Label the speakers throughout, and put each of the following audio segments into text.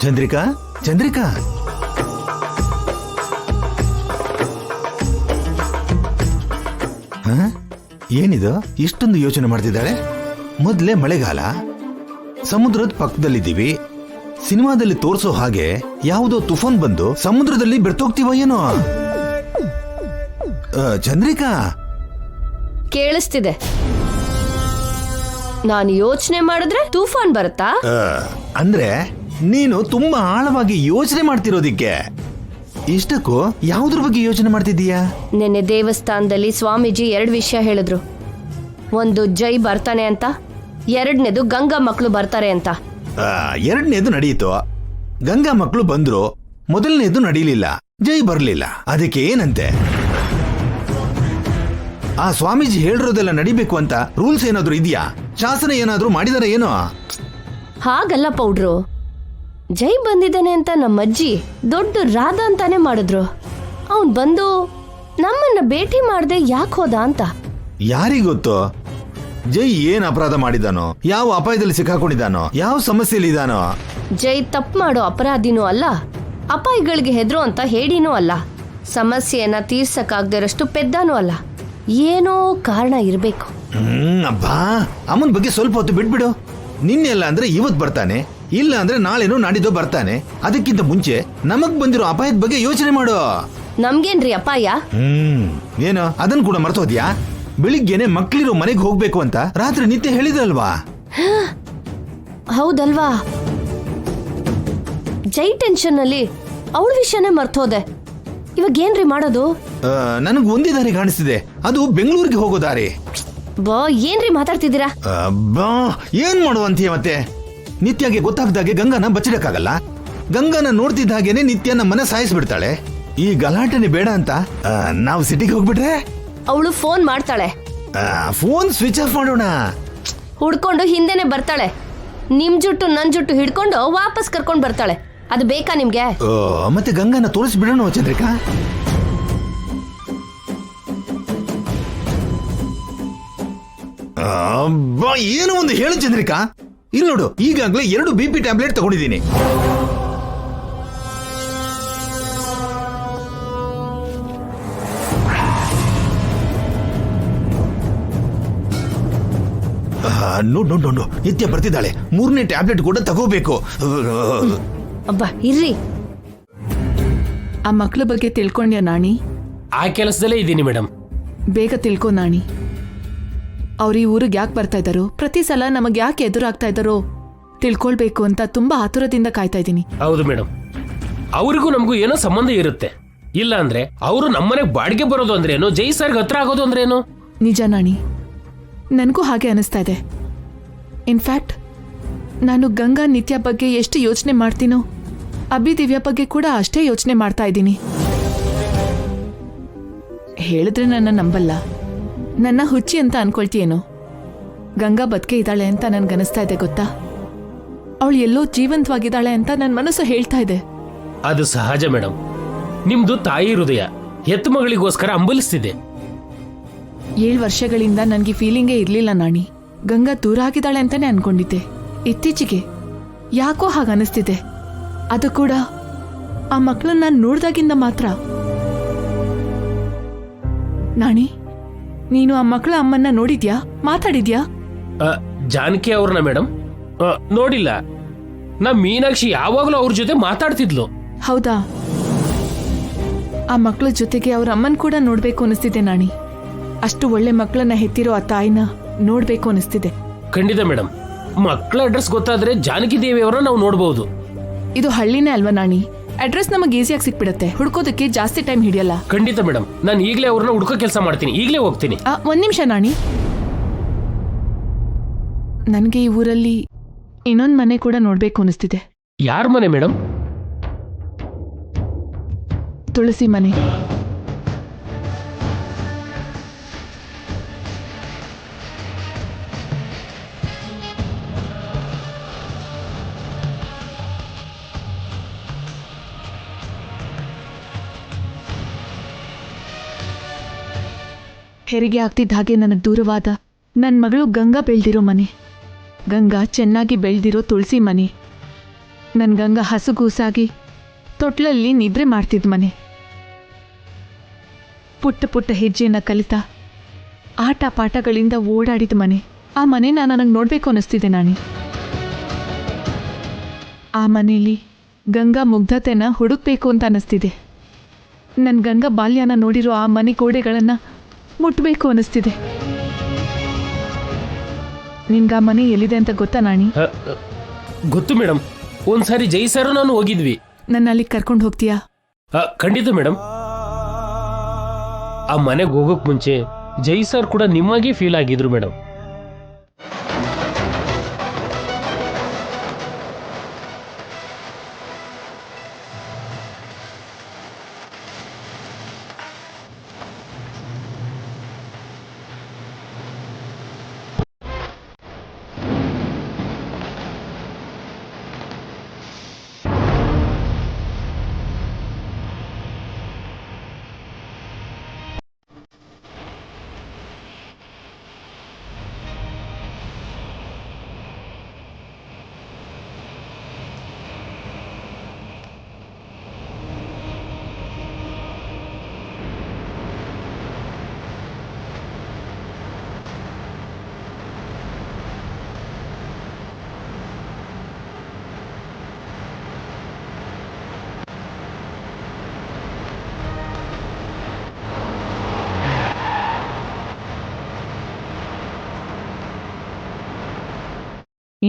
Speaker 1: ಚಂದ್ರಿಕಾ ಚಂದ್ರಿಕಾ, ಏನಿದು ಇಷ್ಟೊಂದು ಯೋಚನೆ ಮಾಡ್ತಿದ್ದಾಳೆ? ಮೊದ್ಲೇ ಮಳೆಗಾಲ, ಸಮುದ್ರದ ಪಕ್ಕದಲ್ಲಿದ್ದೀವಿ. ಸಿನಿಮಾದಲ್ಲಿ ತೋರಿಸೋ ಹಾಗೆ ಯಾವುದೋ ತುಫಾನ್ ಬಂದು ಸಮುದ್ರದಲ್ಲಿ ಬೆರ್ತೋಗ್ತೀವ ಏನೋ? ಚಂದ್ರಿಕಾ,
Speaker 2: ಕೇಳಿಸ್ತಿದೆ. ನಾನು ಯೋಚನೆ ಮಾಡಿದ್ರೆ ತೂಫಾನ್ ಬರುತ್ತಾ?
Speaker 1: ಅಂದ್ರೆ ನೀನು ತುಂಬಾ ಆಳವಾಗಿ ಯೋಚನೆ ಮಾಡ್ತಿರೋದಿಕ್ಕೆ. ಇಷ್ಟಕ್ಕೂ ಯಾವುದ್ರ ಬಗ್ಗೆ ಯೋಚನೆ ಮಾಡ್ತಿದ್ದೀಯಾ?
Speaker 2: ನಿನ್ನೆ ದೇವಸ್ಥಾನದಲ್ಲಿ ಸ್ವಾಮೀಜಿ 2 ವಿಷಯ ಹೇಳಿದ್ರು. ಒಂದು ಜೈ ಬರ್ತಾನೆ ಅಂತ, 2ನೇದು ಗಂಗಾ ಮಕ್ಕಳು ಬರ್ತಾರೆ ಅಂತ.
Speaker 1: 2ನೇದು ನಡೆಯಿತು, ಗಂಗಾ ಮಕ್ಕಳು ಬಂದ್ರು. 1ನೇದು ನಡೀಲಿಲ್ಲ, ಜೈ ಬರ್ಲಿಲ್ಲ. ಅದಕ್ಕೆ ಏನಂತೆ? ಆ ಸ್ವಾಮೀಜಿ ಹೇಳಿರೋದೆಲ್ಲ ನಡಿಬೇಕು ಅಂತ ರೂಲ್ಸ್ ಏನಾದ್ರು ಇದೆಯಾ? ಶಾಸನ ಏನಾದ್ರು ಮಾಡಿದಾರೆ ಏನೋ?
Speaker 2: ಹಾಗಲ್ಲ ಪೌಡ್ರು, ಜೈ ಬಂದಿದ್ದಾನೆ ಅಂತ ನಮ್ಮಜ್ಜಿ ದೊಡ್ಡ ರಾಧ ಅಂತಾನೆ ಮಾಡಿದ್ರು. ಅವನ್ ಬಂದು ನಮ್ಮನ್ನ ಭೇಟಿ ಮಾಡದೆ ಯಾಕೆ ಹೋದ ಅಂತ.
Speaker 1: ಯಾರಿಗೊತ್ತು ಜೈ ಏನ್ ಅಪರಾಧ ಮಾಡಿದಾನೋ, ಯಾವ ಅಪಾಯದಲ್ಲಿ ಸಿಕ್ಕಾಕೊಂಡಿದ್ದಾನೋ, ಯಾವ ಸಮಸ್ಯೆಯಲ್ಲಿ ಇದಾನೋ?
Speaker 2: ಜೈ ತಪ್ಪು ಮಾಡೋ ಅಪರಾಧಿನೂ ಅಲ್ಲ, ಅಪಾಯಗಳಿಗೆ ಹೆದ್ರು ಅಂತ ಹೇಳಿನೂ ಅಲ್ಲ, ಸಮಸ್ಯೆಯನ್ನ ತೀರ್ಸಕ್ಕಾಗ್ದಿರಷ್ಟು ಪೆದ್ದಾನೂ ಅಲ್ಲ. ಏನೋ ಕಾರಣ ಇರ್ಬೇಕು.
Speaker 1: ಅಬ್ಬಾ, ಅಮ್ಮನ ಬಗ್ಗೆ ಸ್ವಲ್ಪ ಹೊತ್ತು ಬಿಟ್ಬಿಡು. ನಿನ್ನೆಲ್ಲ ಅಂದ್ರೆ ಇವತ್ ಬರ್ತಾನೆ, ಇಲ್ಲ ಅಂದ್ರೆ ನಾಳೆನೋ ನಾಡಿದ್ದು ಬರ್ತಾನೆ. ಅದಕ್ಕಿಂತ ಮುಂಚೆ ನಮಗ್ ಬಂದಿರೋ ಅಪಾಯದ ಬಗ್ಗೆ ಯೋಚನೆ ಮಾಡು.
Speaker 2: ನಮ್ಗೇನ್ರಿ ಅಪಾಯ?
Speaker 1: ಏನೋ ಅದನ್ ಕೂಡ ಮರ್ತೋದ್ಯಾ? ಬೆಳಿಗ್ಗೆನೆ ಮಕ್ಳಿರೋ ಮನೆಗೆ ಹೋಗ್ಬೇಕು ಅಂತ ರಾತ್ರಿ ನಿತ್ಯ ಹೇಳಿದ್ರಲ್ವಾ?
Speaker 2: ಹೌದಲ್ವಾ? ಜೈ ಟೆನ್ಷನ್ ಅಲ್ಲಿ ಅವಳ ವಿಷಯನೇ ಮರ್ತೋದೆ. ಇವಾಗ ಏನ್ರಿ ಮಾಡೋದು?
Speaker 1: ನನಗ್ ಒಂದೇ ದಾರಿ ಕಾಣಿಸ್ತಿದೆ, ಅದು ಬೆಂಗಳೂರಿಗೆ ಹೋಗೋ ದಾರಿ.
Speaker 2: ಬಾ, ಏನ್ರಿ ಮಾತಾಡ್ತಿದ್ದೀರಾ?
Speaker 1: ಬಾ, ಏನ್ ಮಾಡುವಂತೀಯ ಮತ್ತೆ? ನಿತ್ಯಗೆ ಗೊತ್ತಾಗ್ದಾಗೆ ಗಂಗಾನ ಬಚ್ಚಿಡಕ್ಕಾಗಲ್ಲ. ಗಂಗಾನ ನೋಡ್ತಿದ್ದ ಹಾಗೇನೆ ನಿತ್ಯ ನಮ್ಮನ್ನ ಸಾಯಿಸ್ಬಿಡ್ತಾಳೆ. ಈ ಗಲಾಟೆನೆ ಬೇಡ ಅಂತ ನಾವು ಸಿಟಿಗೆ ಹೋಗ್ಬಿಟ್ರೆ
Speaker 2: ಅವಳು ಫೋನ್ ಮಾಡ್ತಾಳೆ.
Speaker 1: ಫೋನ್ ಸ್ವಿಚ್ ಆಫ್ ಮಾಡೋಣ.
Speaker 2: ಹುಡ್ಕೊಂಡು ಹಿಂದೆನೆ ಬರ್ತಾಳೆ. ನಿಮ್ ಜುಟ್ಟು ನನ್ ಜುಟ್ಟು ಹಿಡ್ಕೊಂಡು ವಾಪಸ್ ಕರ್ಕೊಂಡ್ ಬರ್ತಾಳೆ. ಅದು ಬೇಕಾ ನಿಮ್ಗೆ?
Speaker 1: ಮತ್ತೆ ಗಂಗಾನ ತೋರಿಸ್ಬಿಡೋಣ ಚಂದ್ರಿಕಾ. ಏನೋ ಒಂದು ಹೇಳು ಚಂದ್ರಿಕಾ. ಇಲ್ಲಿ ನೋಡು, ಈಗಾಗಲೇ 2 BP ಟ್ಯಾಬ್ಲೆಟ್ ತಗೊಂಡಿದ್ದೀನಿ. ನೋಡು, ನಿತ್ಯ ಬರ್ತಿದ್ದಾಳೆ. 3ನೇ ಟ್ಯಾಬ್ಲೆಟ್ ಕೂಡ ತಗೋಬೇಕು.
Speaker 2: ಅಬ್ಬಾ ಇರ್ರಿ.
Speaker 3: ಆ ಮಕ್ಳ ಬಗ್ಗೆ ತಿಳ್ಕೊಂಡ್ಯಾ ನಾಣಿ?
Speaker 4: ಆ ಕೆಲಸದಲ್ಲೇ ಇದ್ದೀನಿ ಮೇಡಮ್.
Speaker 3: ಬೇಗ ತಿಳ್ಕೊ ನಾಣಿ. ಅವ್ರು ಈ ಊರಿಗೆ ಯಾಕೆ ಬರ್ತಾ ಇದ್ದಾರೋ, ಪ್ರತಿ ಸಲ ನಮಗೆ ಯಾಕೆ ಎದುರಾಗ್ತಾ ಇದ್ದಾರೋ ತಿಳ್ಕೊಳ್ಬೇಕು ಅಂತ ತುಂಬಾ ಆತುರದಿಂದ ಕಾಯ್ತಾ ಇದ್ದೀನಿ.
Speaker 4: ಹೌದು ಮೇಡಮ್, ಅವ್ರಿಗೂ ನಮಗೂ ಏನೋ ಸಂಬಂಧ ಇರುತ್ತೆ. ಇಲ್ಲ ಅಂದ್ರೆ ಅವರು ನಮ್ಮನೆಗೆ ಬಾಡಿಗೆ ಬರೋದು ಅಂದ್ರೇನು, ಜೈ ಸರ್ಗೆ ಹತ್ರ ಆಗೋದು ಅಂದ್ರೇನು?
Speaker 3: ನಿಜ ನಾಣಿ, ನನಗೂ ಹಾಗೆ ಅನಿಸ್ತಾ ಇದೆ. ಇನ್ಫ್ಯಾಕ್ಟ್ ನಾನು ಗಂಗಾ ನಿತ್ಯ ಬಗ್ಗೆ ಎಷ್ಟು ಯೋಚನೆ ಮಾಡ್ತೀನೋ, ಅಭಿ ದಿವ್ಯಾ ಬಗ್ಗೆ ಕೂಡ ಅಷ್ಟೇ ಯೋಚನೆ ಮಾಡ್ತಾ ಇದ್ದೀನಿ. ಹೇಳಿದ್ರೆ ನನ್ನ ನಂಬಲ್ಲ, ನನ್ನ ಹುಚ್ಚಿ ಅಂತ ಅನ್ಕೊಳ್ತೀಯೇನೋ. ಗಂಗಾ ಬದುಕೆ ಇದ್ದಾಳೆ ಅಂತ ನನ್ಗನಿಸ್ತಾ ಇದೆ ಗೊತ್ತಾ. ಅವಳು ಎಲ್ಲೋ ಜೀವಂತವಾಗಿದ್ದಾಳೆ ಅಂತ ನನ್ನ ಮನಸ್ಸು ಹೇಳ್ತಾ ಇದೆ.
Speaker 4: ಅದು ಸಹಜ ಮೇಡಮ್. ನಿಮ್ದು ತಾಯಿ ಹೃದಯ ಹೆತ್ತ ಮಗಳಿಗೋಸ್ಕರ ಅಂಬಲಿಸ್ತಿದೆ.
Speaker 3: 7 ವರ್ಷಗಳಿಂದ ನನಗೆ ಫೀಲಿಂಗೇ ಇರ್ಲಿಲ್ಲ ನಾಣಿ. ಗಂಗಾ ದೂರ ಆಗಿದ್ದಾಳೆ ಅಂತಾನೆ ಅನ್ಕೊಂಡಿದ್ದೆ. ಇತ್ತೀಚೆಗೆ ಯಾಕೋ ಹಾಗೆ ಅನಿಸ್ತಿದೆ. ಅದು ಕೂಡ ಆ ಮಕ್ಕಳನ್ನ ನಾನು ನೋಡ್ದಾಗಿಂದ ಮಾತ್ರ. ನಾಣಿ, ನೀನು ಆ ಮಕ್ಕಳ ಅಮ್ಮನ್ನ ನೋಡಿದ್ಯಾ, ಮಾತಾಡಿದ್ಯಾ?
Speaker 4: ಜಾನಕಿ ಅವ್ರನ್ನ ಮೇಡಮ್ ನೋಡಿಲ್ಲ. ಮೀನಾಕ್ಷಿ ಯಾವಾಗಲೂ ಅವ್ರ ಜೊತೆ ಮಾತಾಡ್ತಿದ್ಲು.
Speaker 3: ಹೌದಾ? ಆ ಮಕ್ಕಳ ಜೊತೆಗೆ ಅವ್ರ ಅಮ್ಮನ್ ಕೂಡ ನೋಡ್ಬೇಕು ಅನಿಸ್ತಿದೆ ನಾಣಿ. ಅಷ್ಟು ಒಳ್ಳೆ ಮಕ್ಕಳನ್ನ ಹೆತ್ತಿರೋ ಆ ತಾಯಿನ ನೋಡ್ಬೇಕು ಅನಿಸ್ತಿದೆ.
Speaker 4: ಖಂಡಿತ ಮೇಡಮ್. ಮಕ್ಕಳ ಅಡ್ರೆಸ್ ಗೊತ್ತಾದ್ರೆ ಜಾನಕಿ ದೇವಿ ಅವರ ನಾವು ನೋಡಬಹುದು.
Speaker 3: ಇದು ಹಳ್ಳಿನೇ ಅಲ್ವಾ ನಾಣಿ? ಅಡ್ರೆಸ್ ನಮಗೆ ಈಸಿಯಾಗಿ ಸಿಕ್ಬಿಡುತ್ತೆ, ಹುಡ್ಕೋದಕ್ಕೆ ಜಾಸ್ತಿ ಟೈಮ್ ಹಿಡಿಯಲ್ಲ.
Speaker 4: ಖಂಡಿತ ಮೇಡಮ್, ನಾನು ಈಗಲೇ ಅವ್ರನ್ನ ಹುಡ್ಕೋ ಕೆಲಸ ಮಾಡ್ತೀನಿ. ಈಗಲೇ ಹೋಗ್ತೀನಿ.
Speaker 3: 1 ನಿಮಿಷ ನಾಣಿ. ನನಗೆ ಈ ಊರಲ್ಲಿ ಇನ್ನೊಂದು ಮನೆ ಕೂಡ ನೋಡ್ಬೇಕು ಅನಿಸ್ತಿದೆ.
Speaker 4: ಯಾರ ಮನೆ ಮೇಡಮ್?
Speaker 3: ತುಳಸಿ ಮನೆ. ಹೆರಿಗೆ ಆಗ್ತಿದ್ದ ಹಾಗೆ ನನಗೆ ದೂರವಾದ ನನ್ನ ಮಗಳು ಗಂಗಾ ಬೆಳೆದಿರೋ ಮನೆ, ಗಂಗಾ ಚೆನ್ನಾಗಿ ಬೆಳೆದಿರೋ ತುಳಸಿ ಮನೆ. ನನ್ ಗಂಗಾ ಹಸುಗೂಸಾಗಿ ತೊಟ್ಲಲ್ಲಿ ನಿದ್ರೆ ಮಾಡ್ತಿದ್ ಮನೆ. ಪುಟ್ಟ ಪುಟ್ಟ ಹೆಜ್ಜೆಯನ್ನ ಕಲಿತಾ ಆಟ ಪಾಠಗಳಿಂದ ಓಡಾಡಿದ ಮನೆ. ಆ ಮನೆನ ನನಗೆ ನೋಡ್ಬೇಕು ಅನ್ನಿಸ್ತಿದೆ ನಾಣಿ. ಆ ಮನೆಯಲ್ಲಿ ಗಂಗಾ ಮುಗ್ಧತೆನ ಹುಡುಕ್ಬೇಕು ಅಂತ ಅನ್ನಿಸ್ತಿದೆ. ನನ್ನ ಗಂಗಾ ಬಾಲ್ಯನ ನೋಡಿರೋ ಆ ಮನೆ ಗೋಡೆಗಳನ್ನು ಮುಟ್ಟಬೇಕು ಅನ್ನಿಸ್ತಿದೆ. ನಿನ್ಗೆ ಆ ಮನೆ ಎಲ್ಲಿದೆ ಅಂತ ಗೊತ್ತಾ ನಾಣಿ?
Speaker 4: ಗೊತ್ತು ಮೇಡಮ್, ಒಂದ್ಸಾರಿ ಜೈ ಸರ್ ನಾನು ಹೋಗಿದ್ವಿ.
Speaker 3: ನನ್ನ ಅಲ್ಲಿಗೆ ಕರ್ಕೊಂಡು ಹೋಗ್ತೀಯಾ?
Speaker 4: ಖಂಡಿತ ಮೇಡಮ್. ಆ ಮನೆಗೆ ಹೋಗೋಕ್ ಮುಂಚೆ ಜೈ ಸರ್ ಕೂಡ ನಿಮ್ಮಾಗೆ ಫೀಲ್ ಆಗಿದ್ರು ಮೇಡಮ್.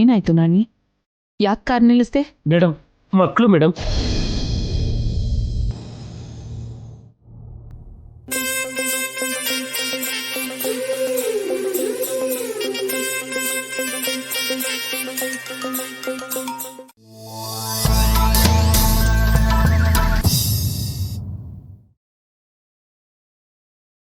Speaker 3: ಏನಾಯ್ತು ನಾಣಿ? ಯಾಕೆ ಕಾರ್ ನಿಲ್ಲಿಸ್ದೆ?
Speaker 4: ಮೇಡಮ್, ಮಕ್ಕಳು ಮೇಡಮ್.